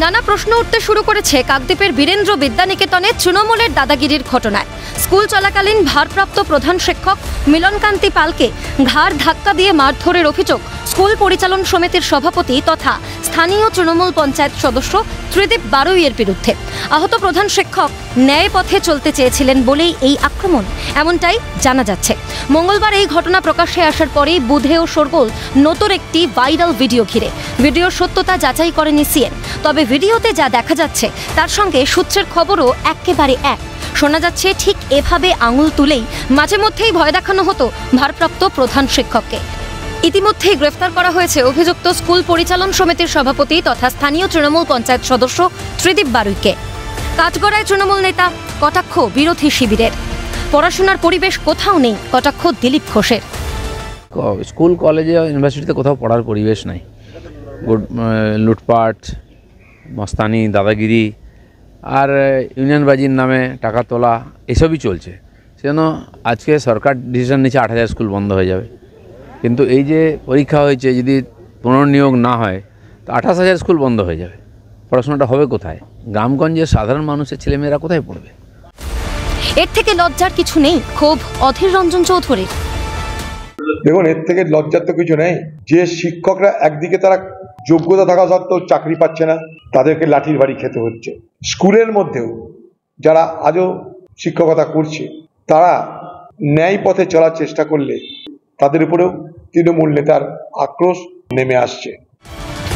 নানা প্রশ্ন উঠতে শুরু করেছে কাকদ্বীপের বীরেন্দ্র বিদ্যানিকেতনে তৃণমূলের দাদাগিরির ঘটনায়। স্কুল চলাকালীন ভারপ্রাপ্ত প্রধান শিক্ষক মিলনকান্তি পালকে ঘাড় ধাক্কা দিয়ে মারধরের অভিযোগ স্কুল পরিচালন সমিতির সভাপতি তথা স্থানীয় তৃণমূল পঞ্চায়েত সদস্য ত্রিদীপ বারুইয়ের বিরুদ্ধে। আহত প্রধান শিক্ষক ন্যায় পথে চলতে চেয়েছিলেন বলেই এই আক্রমণ, এমনটাই জানা যাচ্ছে। মঙ্গলবার এই ঘটনা প্রকাশ্যে আসার পরেই বুধেও শোরগোল নতুন একটি ভাইরাল ভিডিও ঘিরে। ভিডিওর সত্যতা যাচাই করেনি সিএন, তবে ভিডিওতে যা দেখা যাচ্ছে তার সঙ্গে সূত্রের খবরও একেবারে এক। শোনা যাচ্ছে ঠিক এভাবে আঙুল তুলেই মাঝে মধ্যেই ভয় দেখানো হতো ভারপ্রাপ্ত প্রধান শিক্ষককে। ইতিমধ্যেই গ্রেফতার করা হয়েছে অভিযুক্ত স্কুল পরিচালন সমিতির সভাপতি তথা স্থানীয় তৃণমূল পঞ্চায়েত সদস্য ত্রিদীপ বারুইকে। কাঠগড়ায় তৃণমূল নেতা, কটাক্ষ বিরোধী শিবিরের। পড়াশোনার পরিবেশ কোথাও নেই, কটাক্ষ দিলীপ ঘোষের। স্কুল কলেজে ইউনিভার্সিটিতে কোথাও পড়ার পরিবেশ নাই। লুটপাট, মস্তানি, দাদাগিরি আর ইউনিয়নবাজির নামে টাকা তোলা এসবই চলছে। সেজন্য আজকে সরকার ডিসিশন নিচ্ছে ৮,০০০ স্কুল বন্ধ হয়ে যাবে। কিন্তু এই যে পরীক্ষা হয়েছে, যদি পুনর্নিয়োগ না হয় তো ২৮,০০০ স্কুল বন্ধ হয়ে যাবে। পড়াশোনাটা হবে কোথায়? গ্রামগঞ্জের সাধারণ মানুষের ছেলেমেয়েরা কোথায় পড়বে? এর থেকে লজ্জার কিছু নেই, ক্ষোভ অধীর রঞ্জন চৌধুরীর। দেখুন, এর থেকে লজ্জার তো কিছু নেই। যে শিক্ষকরা একদিকে তারা যোগ্যতা থাকা সত্ত্বেও চাকরি পাচ্ছে না, তাদেরকে লাঠির বাড়ি খেতে হচ্ছে। স্কুলের মধ্যেও যারা আজও শিক্ষকতা করছে, তারা ন্যায় পথে চলার চেষ্টা করলে তাদের উপরেও তৃণমূল নেতার আক্রোশ নেমে আসছে।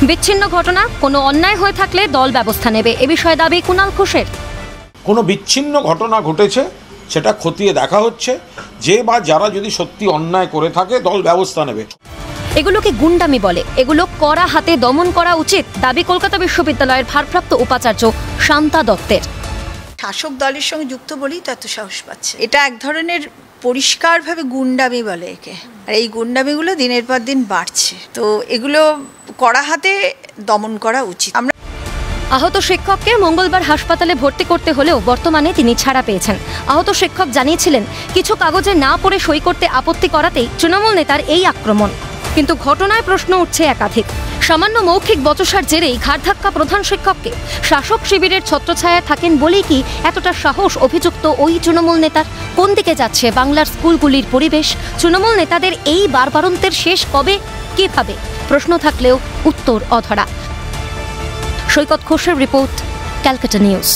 বিচ্ছিন্ন ঘটনা, কোনো অন্যায় হয়ে থাকলে দল ব্যবস্থা নেবে, এ বিষয়ে দাবি কুণাল ঘোষের। কোনো বিচ্ছিন্ন ঘটনা ঘটেছে সেটা খতিয়ে দেখা হচ্ছে, যে বা যারা যদি সত্যি অন্যায় করে থাকে দল ব্যবস্থা নেবে। এগুলোকে গুন্ডামি বলে, এগুলো কড়া হাতে দমন করা উচিত, দাবি কলকাতা বিশ্ববিদ্যালয়ের ভারপ্রাপ্ত উপাচার্য শান্তা দত্তের। শাসক দলের সঙ্গে যুক্ত বলেই তো এত সাহস পাচ্ছে। এটা এক ধরনের পরিষ্কারভাবে গুন্ডামি বলে একে, আর এই গুন্ডামিগুলো দিনের পর দিন বাড়ছে। তো এগুলো কড়া হাতে দমন করা উচিত। আমরা আহত শিক্ষককে মঙ্গলবার হাসপাতালে ভর্তি করতে হলেও বর্তমানে তিনি ছাড়া পেয়েছেন। আহত শিক্ষক জানিয়েছিলেন কিছু কাগজে না পড়ে সই করতে আপত্তি করাতেই তৃণমূল নেতার এই আক্রমণ। কিন্তু ঘটনায় প্রশ্ন উঠছে একাধিক। সামান্য মৌখিক বচসার জেরেই ঘাড় ধাক্কা প্রধান শিক্ষককে। শাসক শিবিরের ছত্রছায়ায় থাকেন বলেই কি এতটা সাহস অভিযুক্ত ওই তৃণমূল নেতার? কোন দিকে যাচ্ছে বাংলার স্কুলগুলির পরিবেশ? তৃণমূল নেতাদের এই বারবারন্তের শেষ কবে, কিভাবে? প্রশ্ন থাকলেও উত্তর অধরা। সৈকত ঘোষের রিপোর্ট, ক্যালকাটা নিউজ।